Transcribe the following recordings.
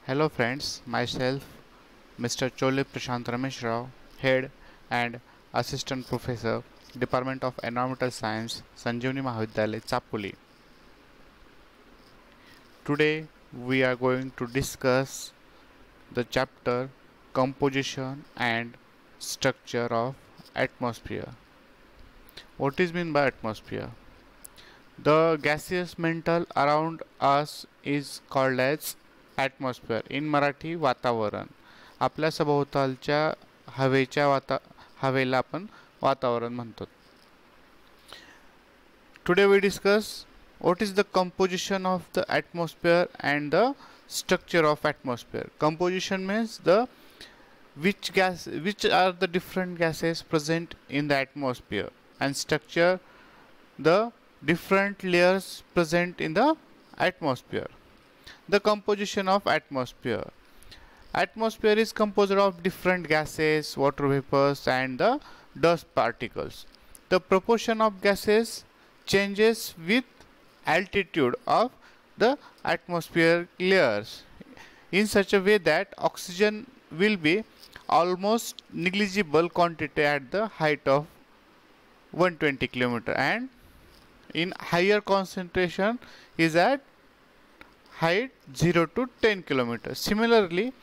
Hello friends, myself Mr. Chole Prashant Ramesh Rao, Head and Assistant Professor, Department of Environmental Science, Sanjeevani Mahavidyalaya, Chapoli. Today we are going to discuss the chapter Composition and Structure of Atmosphere. What is meant by atmosphere? The gaseous mantle around us is called as atmosphere. In Marathi वातावरण. आपल्या सभोवतालच्या हवेला आपण वातावरण म्हणतो. Today we discuss what is the composition of the atmosphere and the structure of atmosphere. Composition means which are the different gases present in the atmosphere, and structure the different layers present in the atmosphere. The composition of atmosphere. Atmosphere is composed of different gases, water vapors and the dust particles. The proportion of gases changes with altitude of the atmospheric layers in such a way that oxygen will be almost negligible quantity at the height of 120 km, and in higher concentration is at height 0 to 10 km. Similarly,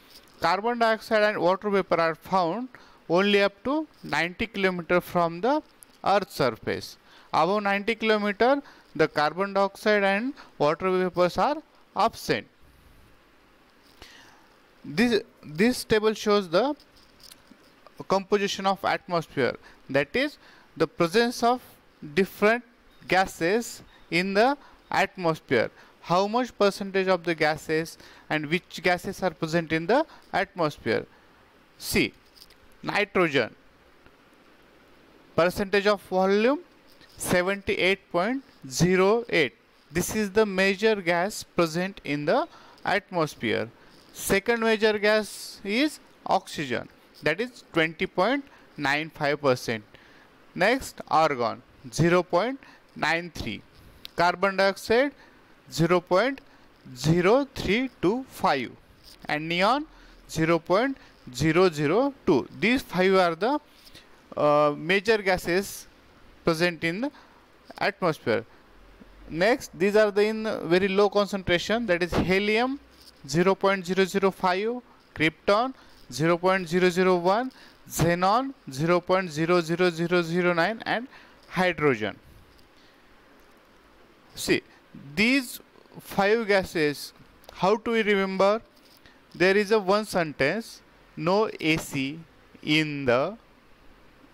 carbon dioxide and water vapor are found only up to 90 km from the earth's surface. Above 90 km, the carbon dioxide and water vapors are absent. This table shows the composition of atmosphere, that is the presence of different gases in the atmosphere. How much percentage of the gases and which gases are present in the atmosphere? See, nitrogen, percentage of volume 78.08. This is the major gas present in the atmosphere. Second major gas is oxygen, that is 20.95%. Next, argon 0.93, carbon dioxide 0.0325 and neon 0.002. These five are the major gases present in the atmosphere. Next, these are the in very low concentration, that is helium 0.005, krypton 0.001, xenon 0.00009 and hydrogen. See, these five gases, how do we remember? There is a one sentence: no AC in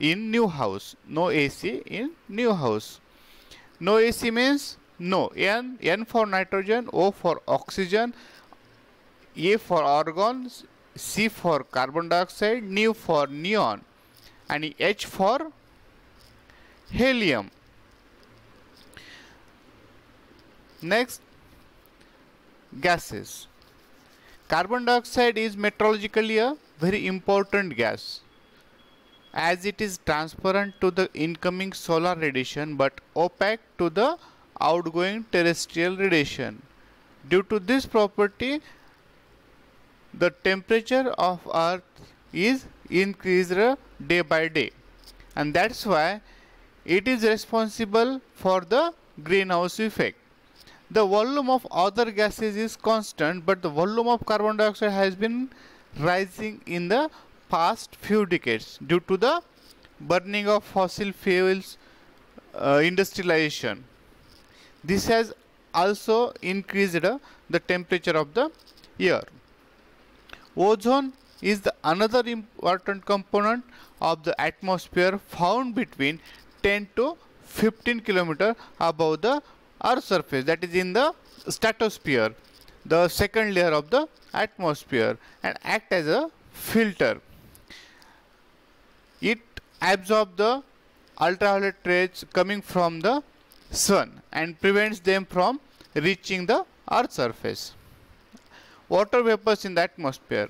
new house. No AC in new house. No AC means no. N for nitrogen, O for oxygen, A for argon, C for carbon dioxide, nu for neon, and H for helium. Next, gases. Carbon dioxide is meteorologically a very important gas, as it is transparent to the incoming solar radiation but opaque to the outgoing terrestrial radiation. Due to this property, the temperature of Earth is increased day by day, and that's why it is responsible for the greenhouse effect. The volume of other gases is constant, but the volume of carbon dioxide has been rising in the past few decades due to the burning of fossil fuels, industrialization. This has also increased the temperature of the air. Ozone is the another important component of the atmosphere, found between 10 to 15 km above the Earth's surface, that is in the stratosphere, the second layer of the atmosphere, and act as a filter. It absorbs the ultraviolet rays coming from the sun and prevents them from reaching the Earth's surface. Water vapors in the atmosphere.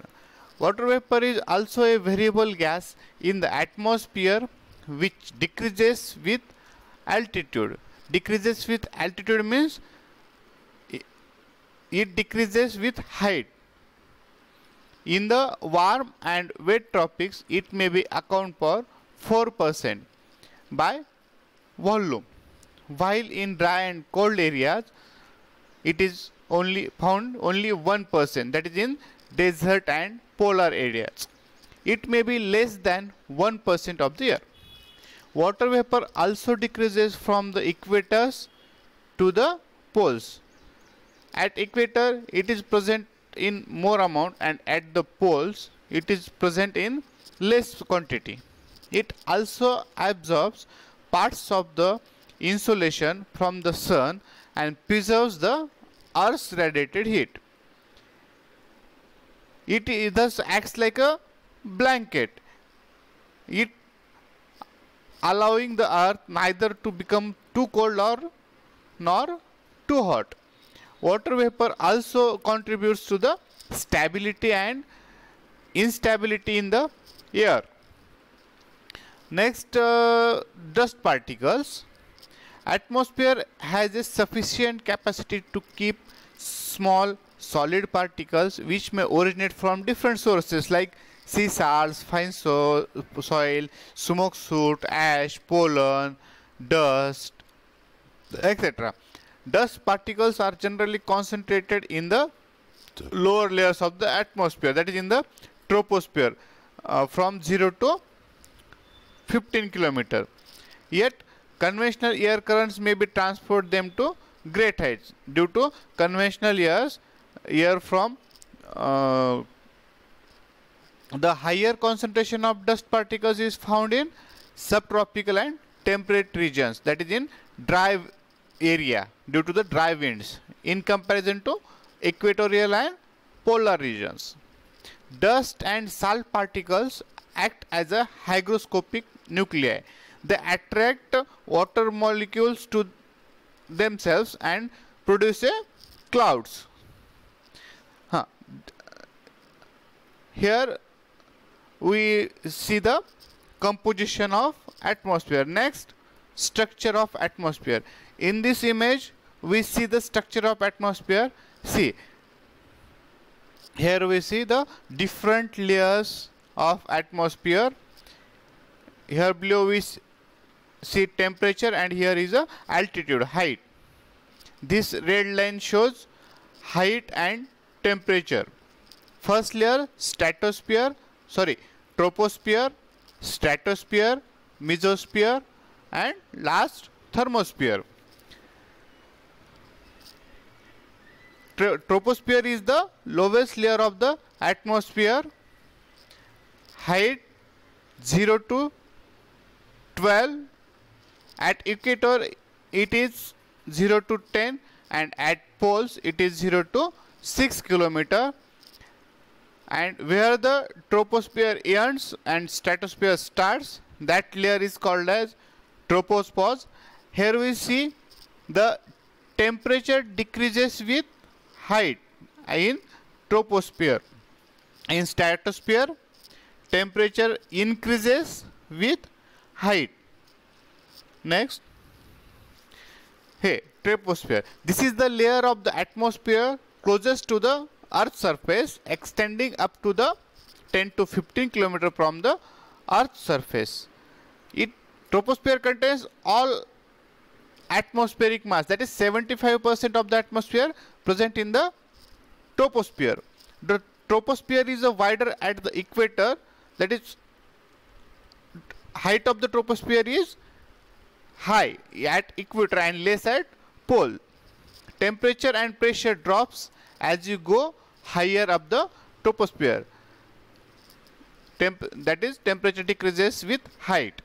Water vapor is also a variable gas in the atmosphere which decreases with altitude. Decreases with altitude means it decreases with height. In the warm and wet tropics, it may be account for 4% by volume, while in dry and cold areas, it is only found only 1%, that is in desert and polar areas. It may be less than 1% of the year. Water vapor also decreases from the equators to the poles. At equator it is present in more amount, and at the poles it is present in less quantity. It also absorbs parts of the insolation from the sun and preserves the Earth's radiated heat. It thus acts like a blanket, it allowing the earth neither to become too cold nor too hot. Water vapor also contributes to the stability and instability in the air. Next, dust particles. Atmosphere has a sufficient capacity to keep small solid particles which may originate from different sources like sea salts, fine soil, smoke soot, ash, pollen, dust, etc. Dust particles are generally concentrated in the lower layers of the atmosphere, that is in the troposphere, from 0 to 15 km. Yet conventional air currents may be transport them to great heights. Due to conventional air from the higher concentration of dust particles is found in subtropical and temperate regions, that is in dry area due to the dry winds, in comparison to equatorial and polar regions. Dust and salt particles act as a hygroscopic nuclei. They attract water molecules to themselves and produce clouds. Here we see the composition of atmosphere. Next, structure of atmosphere. In this image we see the structure of atmosphere. See, here we see the different layers of atmosphere. Here below we see temperature, and here is a altitude, height. This red line shows height and temperature. First layer troposphere, stratosphere, mesosphere, and last thermosphere. Troposphere is the lowest layer of the atmosphere. Height 0 to 12. At equator it is 0 to 10, and at poles it is 0 to 6 km. And where the troposphere ends and stratosphere starts, that layer is called as tropopause. Here we see the temperature decreases with height in troposphere. In stratosphere, temperature increases with height. Next, troposphere. This is the layer of the atmosphere closest to the Earth's surface, extending up to the 10 to 15 km from the Earth's surface. Troposphere contains all atmospheric mass, that is 75% of the atmosphere present in the troposphere. The troposphere is wider at the equator, that is height of the troposphere is high at equator and less at pole. Temperature and pressure drops as you go higher up the troposphere. That is, temperature decreases with height.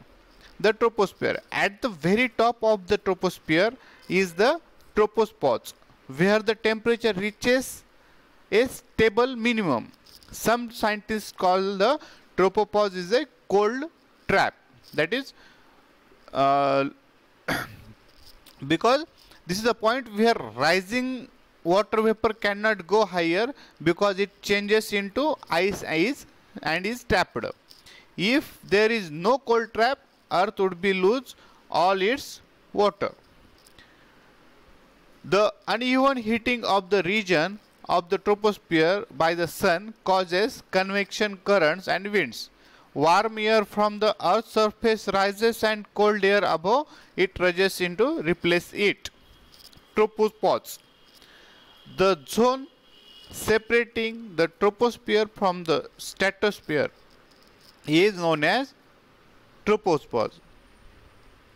The troposphere. At the very top of the troposphere is the tropopause, where the temperature reaches a stable minimum. Some scientists call the tropopause is a cold trap. That is because this is the point where rising water vapor cannot go higher because it changes into ice and is trapped. If there is no cold trap, Earth would be lose all its water. The uneven heating of the region of the troposphere by the sun causes convection currents and winds. Warm air from the Earth's surface rises and cold air above it rushes in to replace it. Tropopause. The zone separating the troposphere from the stratosphere is known as tropopause.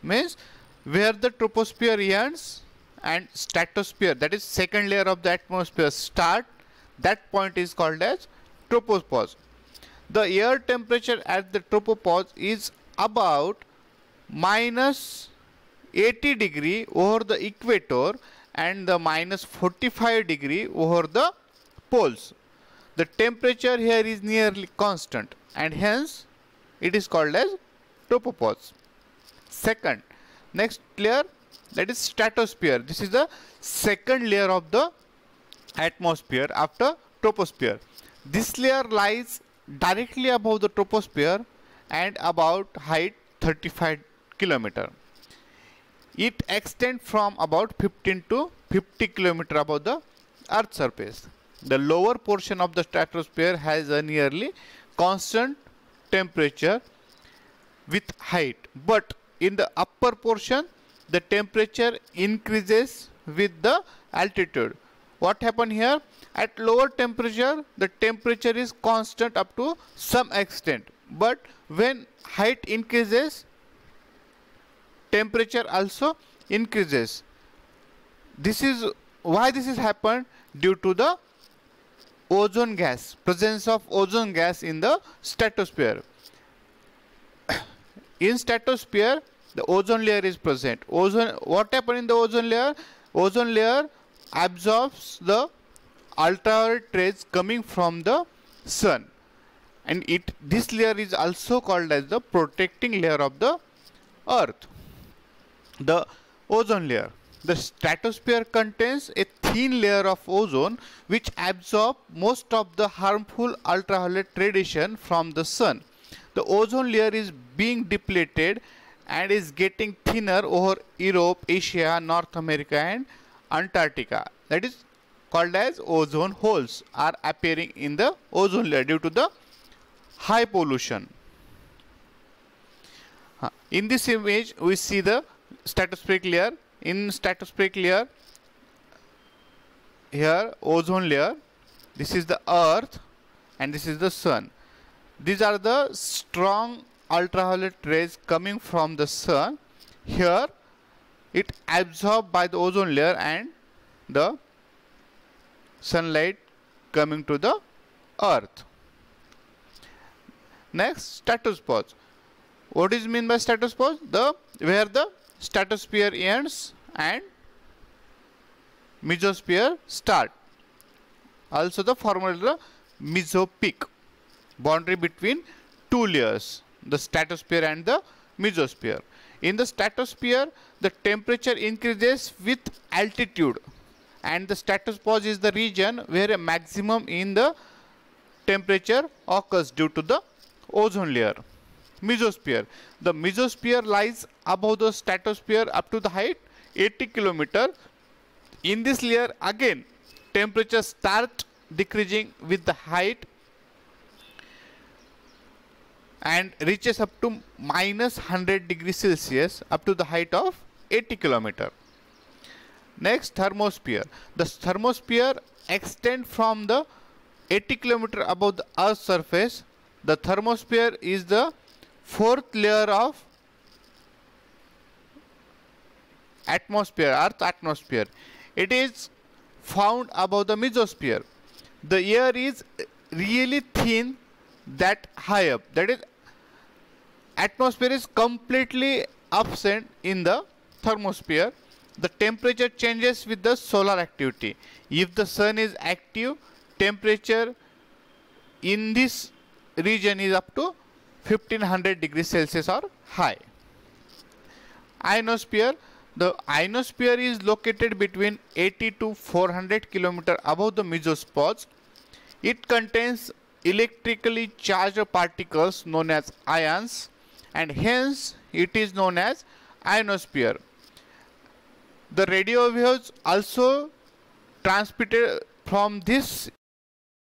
Means where the troposphere ends and stratosphere, that is second layer of the atmosphere, start, that point is called as tropopause. The air temperature at the tropopause is about minus 80 degree over the equator and the minus 45 degree over the poles. The temperature here is nearly constant and hence it is called as tropopause. Second, next layer, that is stratosphere. This is the second layer of the atmosphere after troposphere. This layer lies directly above the troposphere and about height 35 km. It extends from about 15 to 50 km above the Earth's surface. The lower portion of the stratosphere has a nearly constant temperature with height, but in the upper portion the temperature increases with the altitude. What happened here? At lower temperature the temperature is constant up to some extent, but when height increases temperature also increases. This is why this is happened, due to the ozone gas, presence of ozone gas in the stratosphere. In stratosphere the ozone layer is present. What happened in the ozone layer? Ozone layer absorbs the ultraviolet rays coming from the sun, and this layer is also called as the protecting layer of the Earth. The ozone layer. The stratosphere contains a thin layer of ozone which absorbs most of the harmful ultraviolet radiation from the sun. The ozone layer is being depleted and is getting thinner over Europe, Asia, North America and Antarctica. That is called as ozone holes are appearing in the ozone layer due to the high pollution. In this image we see the stratospheric layer. In stratospheric layer, here ozone layer, this is the Earth and this is the sun. These are the strong ultraviolet rays coming from the sun. Here it absorbed by the ozone layer and the sunlight coming to the Earth. Next, stratopause. What is meant by stratopause? Where the stratosphere ends and mesosphere start. Also the formula is the mesopeak, boundary between two layers, the stratosphere and the mesosphere. In the stratosphere the temperature increases with altitude, and the stratopause is the region where a maximum in the temperature occurs due to the ozone layer. Mesosphere. The mesosphere lies above the stratosphere up to the height 80 km. In this layer again temperature starts decreasing with the height and reaches up to minus 100 degrees Celsius up to the height of 80 km. Next, thermosphere. The thermosphere extends from the 80 km above the Earth's surface. The thermosphere is the fourth layer of atmosphere, Earth atmosphere. It is found above the mesosphere. The air is really thin that high up. That is, atmosphere is completely absent in the thermosphere. The temperature changes with the solar activity. If the sun is active, temperature in this region is up to 1500 degrees Celsius or high. Ionosphere. The ionosphere is located between 80 to 400 km above the mesosphere. It contains electrically charged particles known as ions, and hence it is known as ionosphere. The radio waves also transmitted From this